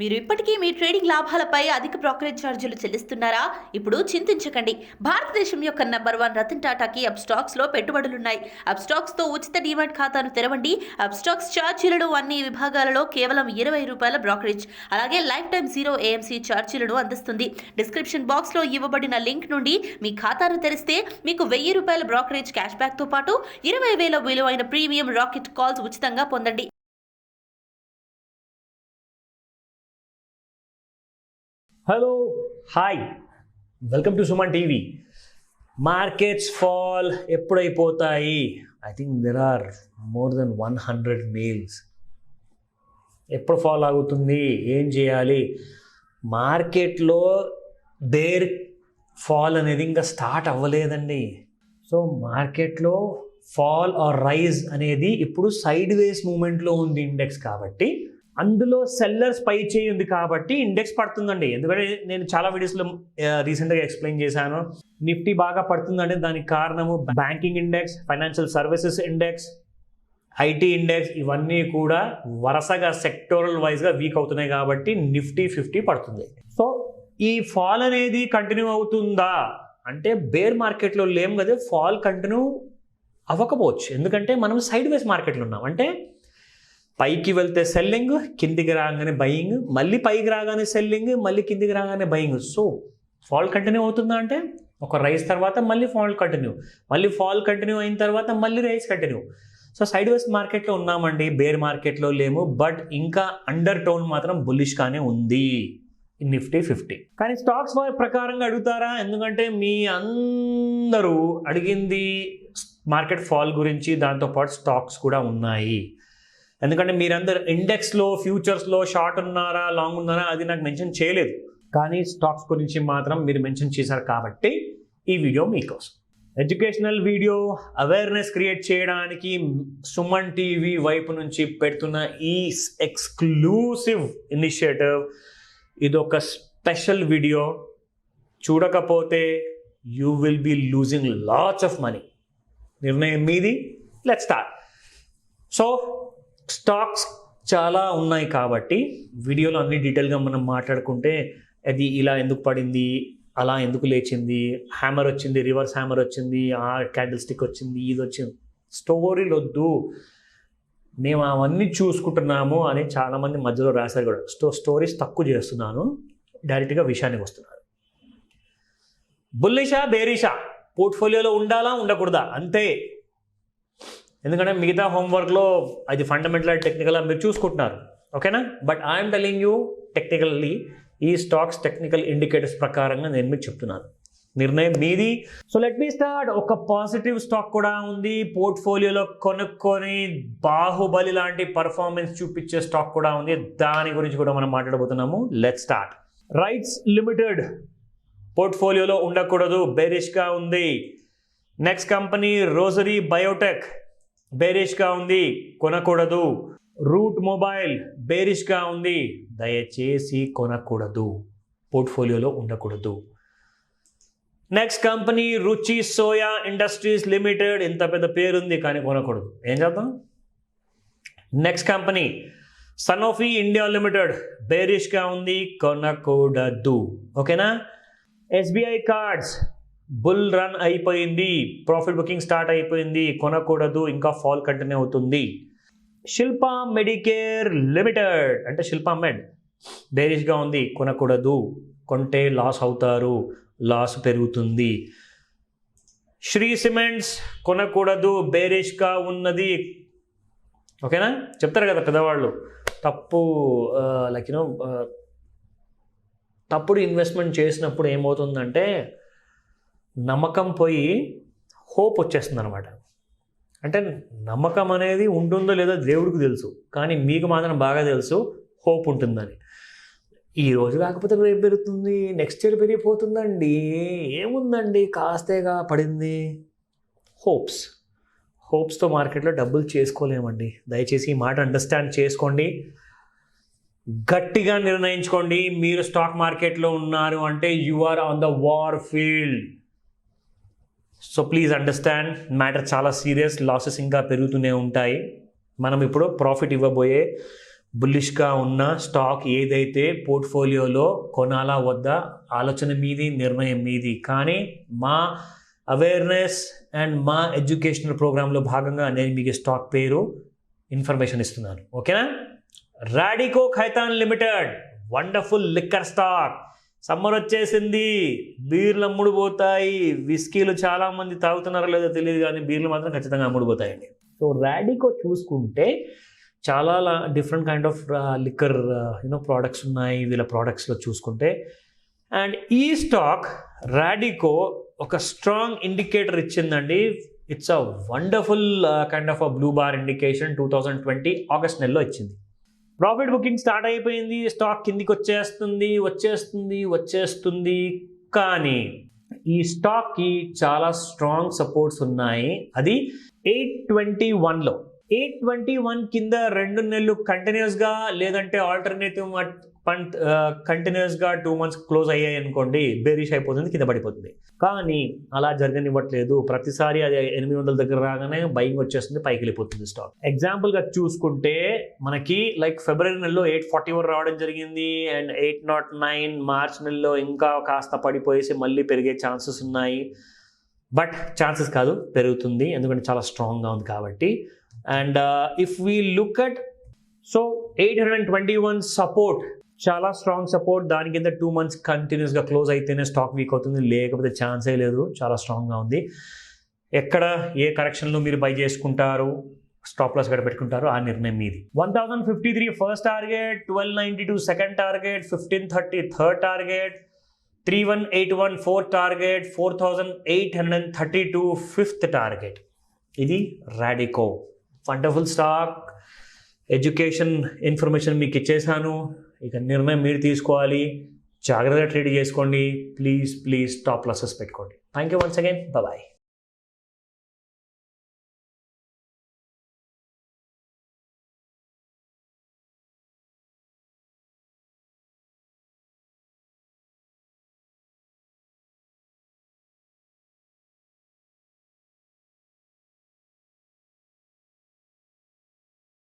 మీరు ఇప్పటికీ మీ ట్రేడింగ్ లాభాలపై అధిక బ్రోకరేజ్ ఛార్జీలు చెల్లిస్తున్నారా? ఇప్పుడు చింతించకండి. భారతదేశం యొక్క నంబర్ 1 రతన్ టాటాకి అప్స్టాక్స్ లో పెట్టుబడులున్నాయి. అప్స్టాక్స్ తో ఉచిత డీమాట్ ఖాతాను తెరవండి. అప్స్టాక్స్ ఛార్జీలను అన్ని విభాగాలలో కేవలం ₹20 బ్రోకరేజ్, అలాగే లైఫ్ టైం 0 AMC ఛార్జీలను అందిస్తుంది. డిస్క్రిప్షన్ బాక్స్ లో ఇవ్వబడిన లింక్ నుండి మీ ఖాతాను తెరిస్తే మీకు ₹1000 బ్రోకరేజ్ క్యాష్ బ్యాక్ తో పాటు 20,000 విలువైన ప్రీమియం రాకెట్ కాల్స్ ఉచితంగా పొందండి. Hello, hi, welcome to Sumantv. Markets fall, ఎప్పుడైపోతాయి? I think there are more than 100 mails. ఎప్పుడు ఫాల్ అవుతుంది, ఏం చేయాలి? మార్కెట్లో బేర్ ఫాల్ అనేది ఇంకా స్టార్ట్ అవ్వలేదండి. సో మార్కెట్లో ఫాల్ ఆర్ రైజ్ అనేది ఇప్పుడు సైడ్ వేస్ మూమెంట్లో ఉంది ఇండెక్స్, కాబట్టి అందులో సెల్లర్స్ పై చేయి ఉంది కాబట్టి ఇండెక్స్ పడుతుందండి. ఎందుకంటే నేను చాలా వీడియోస్లో రీసెంట్గా ఎక్స్ప్లెయిన్ చేశాను, నిఫ్టీ బాగా పడుతుందంటే దానికి కారణము banking index, financial services index, IT index ఇవన్నీ కూడా వరుసగా సెక్టోరల్ వైజ్గా వీక్ అవుతున్నాయి కాబట్టి నిఫ్టీ 50 పడుతుంది. సో ఈ ఫాల్ అనేది కంటిన్యూ అవుతుందా అంటే బేర్ మార్కెట్లో లేము కదా, ఫాల్ కంటిన్యూ అవ్వకపోవచ్చు. ఎందుకంటే మనం సైడ్ వేస్ మార్కెట్లో ఉన్నాం. అంటే పైకి వెళ్తే సెల్లింగ్, కిందికి రాగానే బయింగ్, మళ్ళీ పైకి రాగానే సెల్లింగ్, మళ్ళీ కిందికి రాగానే బయింగ్. సో ఫాల్ కంటిన్యూ అవుతుందా అంటే ఒక రైజ్ తర్వాత మళ్ళీ ఫాల్ కంటిన్యూ, మళ్ళీ ఫాల్ కంటిన్యూ అయిన తర్వాత మళ్ళీ rise continue. So sideways మార్కెట్లో ఉన్నామండి, బేర్ మార్కెట్లో లేము. బట్ ఇంకా అండర్ టోన్ మాత్రం బుల్లిష్గానే ఉంది నిఫ్టీ 50. కానీ స్టాక్స్ ప్రకారంగా అడుగుతారా? ఎందుకంటే మీ అందరూ అడిగింది మార్కెట్ ఫాల్ గురించి, దాంతోపాటు స్టాక్స్ కూడా ఉన్నాయి. ఎందుకంటే మీరందరూ ఇండెక్స్లో, ఫ్యూచర్స్లో షార్ట్ ఉన్నారా, లాంగ్ ఉన్నారా అది నాకు మెన్షన్ చేయలేదు. కానీ స్టాక్స్ గురించి మాత్రం మీరు మెన్షన్ చేశారు కాబట్టి ఈ వీడియో మీకోసం. ఎడ్యుకేషనల్ వీడియో, అవేర్నెస్ క్రియేట్ చేయడానికి సుమన్ టీవీ వైపు నుంచి పెడుతున్న ఈ ఎక్స్క్లూసివ్ ఇనిషియేటివ్. ఇది ఒక స్పెషల్ వీడియో. చూడకపోతే you will be losing lots of money. నిర్ణయం మీది. Let's start. సో స్టాక్స్ చాలా ఉన్నాయి కాబట్టి వీడియోలో అన్ని డీటెయిల్గా మనం మాట్లాడుకుంటే అది ఇలా ఎందుకు పడింది, అలా ఎందుకు లేచింది, హ్యామర్ వచ్చింది, రివర్స్ హ్యామర్ వచ్చింది, ఆ క్యాండిల్ స్టిక్ వచ్చింది, ఇది వచ్చింది, స్టోరీలు వద్దు, మేము అవన్నీ చూసుకుంటున్నాము అని చాలామంది మధ్యలో రాశారు కూడా. స్టోరీస్ తక్కువ చేస్తున్నాను, డైరెక్ట్గా విషయానికి వస్తున్నాను. బుల్లిషా బేరిషా పోర్ట్ఫోలియోలో ఉండాలా ఉండకూడదా అంతే. ఎందుకంటే మిగతా హోంవర్క్లో అది ఫండమెంటల్ టెక్నికల్ మీరు చూసుకుంటున్నారు, ఓకేనా? But I'm telling you technically ఈ స్టాక్స్ టెక్నికల్ ఇండికేటర్స్ ప్రకారంగా నేను మీకు చెప్తున్నాను. నిర్ణయం మీది. So let me start. ఒక పాజిటివ్ స్టాక్ కూడా ఉంది పోర్ట్ఫోలియోలో, కొనుక్కొని బాహుబలి లాంటి పర్ఫార్మెన్స్ చూపించే స్టాక్ కూడా ఉంది. దాని గురించి కూడా మనం మాట్లాడబోతున్నాము. Let start. రైట్స్ లిమిటెడ్ పోర్ట్ఫోలియోలో ఉండకూడదు, బేరిష్గా ఉంది. నెక్స్ట్ కంపెనీ రోజరీ బయోటెక్ బేరిష్గా ఉంది, కొనకూడదు. రూట్ మొబైల్ బేరిష్గా ఉంది, దయచేసి కొనకూడదు, పోర్ట్ఫోలియోలో ఉండకూడదు. Next company Ruchi soya industries limited, ఇంత పెద్ద పేరుంది కానీ కొనకూడదు. ఏం చేద్దాం? Next company Sanofi India limited బేరిష్గా ఉంది, కొనకూడదు. ఓకేనా? ఎస్బీఐ కార్డ్స్ బుల్ రన్ అయిపోయింది, ప్రాఫిట్ బుకింగ్ స్టార్ట్ అయిపోయింది, కొనకూడదు, ఇంకా ఫాల్ కంటిన్యూ అవుతుంది. శిల్పా మెడికేర్ లిమిటెడ్ అంటే శిల్పా మెడ్ బేరిష్గా ఉంది, కొనకూడదు, కొంటే లాస్ అవుతారు, లాస్ పెరుగుతుంది. శ్రీ సిమెంట్స్ కొనకూడదు, బేరిష్గా ఉన్నది. ఓకేనా? చెప్తారు కదా పెద్దవాళ్ళు, తప్పుడు ఇన్వెస్ట్మెంట్ చేసినప్పుడు ఏమవుతుందంటే నమ్మకం పోయి హోప్ వచ్చేస్తుంది అనమాట. అంటే నమ్మకం అనేది ఉంటుందో లేదో దేవుడికి తెలుసు, కానీ మీకు మాత్రం బాగా తెలుసు హోప్ ఉంటుందని. ఈ రోజు కాకపోతే రేపు పెరుగుతుంది, నెక్స్ట్ ఇయర్ పెరిగిపోతుందండి, ఏముందండి కాస్తేగా పడింది. హోప్స్తో మార్కెట్లో డబ్బులు చేసుకోలేమండి. దయచేసి ఈ మాట అండర్స్టాండ్ చేసుకోండి. గట్టిగా నిర్ణయించుకోండి. మీరు స్టాక్ మార్కెట్లో ఉన్నారు అంటే you are on the war field. So please understand, matter చాలా సీరియస్, లాసెస్ ఇంకా పెరుగుతూనే ఉంటాయి. మనం ఇప్పుడు ప్రాఫిట్ ఇవ్వబోయే బుల్లిష్గా ఉన్న స్టాక్ ఏదైతే పోర్ట్ఫోలియోలో కొనాలా వద్దా ఆలోచన మీది, నిర్ణయం మీది. కానీ మా అవేర్నెస్ అండ్ మా ఎడ్యుకేషనల్ ప్రోగ్రాంలో భాగంగా నేను మీకు స్టాక్ పేరు ఇన్ఫర్మేషన్ ఇస్తున్నాను. ఓకేనా? Radico Khaitan limited, wonderful liquor stock. Summer వచ్చేసింది, బీర్లు అమ్ముడుపోతాయి. విస్కీలు చాలామంది తాగుతున్నారో లేదో తెలియదు, కానీ బీర్లు మాత్రం ఖచ్చితంగా అమ్ముడుపోతాయండి. సో రాడికో చూసుకుంటే చాలా different kind of liquor products ఉన్నాయి వీళ్ళ ప్రోడక్ట్స్లో చూసుకుంటే. అండ్ ఈ స్టాక్ రాడికో ఒక స్ట్రాంగ్ ఇండికేటర్ ఇచ్చిందండి. It's a wonderful kind of a blue bar indication. 2020 August నెలలో ఇచ్చింది. ప్రాఫిట్ బుకింగ్ స్టార్ట్ అయిపోయింది, స్టాక్ కిందికి వచ్చేస్తుంది. కానీ ఈ స్టాక్కి చాలా స్ట్రాంగ్ సపోర్ట్స్ ఉన్నాయి. అది 821లో 821 కింద 2 నెలలు కంటిన్యూస్గా, లేదంటే ఆల్టర్నేటివ్ కంటిన్యూస్గా 2 months క్లోజ్ అయ్యాయి అనుకోండి, బేరిష్ అయిపోతుంది, కింద పడిపోతుంది. కానీ అలా జరగనివ్వట్లేదు. ప్రతిసారి అది 800 దగ్గర రాగానే బయింగ్ వచ్చేస్తుంది, పైకి వెళ్ళిపోతుంది స్టాక్. ఎగ్జాంపుల్గా చూసుకుంటే మనకి ఫిబ్రవరి నెలలో 841 రావడం జరిగింది, అండ్ 809 మార్చ్ నెలలో ఇంకా కాస్త పడిపోయేసి మళ్ళీ పెరిగే ఛాన్సెస్ ఉన్నాయి. బట్ ఛాన్సెస్ కాదు, పెరుగుతుంది, ఎందుకంటే చాలా స్ట్రాంగ్గా ఉంది కాబట్టి. And if we look at 821 support, చాలా స్ట్రాంగ్ సపోర్ట్. దాని కింద 2 months కంటిన్యూస్గా క్లోజ్ అయితేనే స్టాక్ వీక్ అవుతుంది, లేకపోతే ఛాన్సే లేదు. చాలా స్ట్రాంగ్గా ఉంది. ఎక్కడ ఏ కరెక్షన్లో మీరు బై చేసుకుంటారు, స్టాప్ లాస్ ఎక్కడ పెట్టుకుంటారు, ఆ నిర్ణయం మీది. 1053 first target, 1292 second target, 1530 third target, 3181 fourth target, 4832 fifth target. ఇది Radico wonderful stock. Education information మీకు ఇచ్చేసాను, ఇక నిర్ణయం మీరు తీసుకోవాలి. జాగ్రత్తగా ట్రేడ్ చేసుకోండి. ప్లీజ్ స్టాప్ లాసెస్ పెట్టుకోండి. Thank you once again. Bye.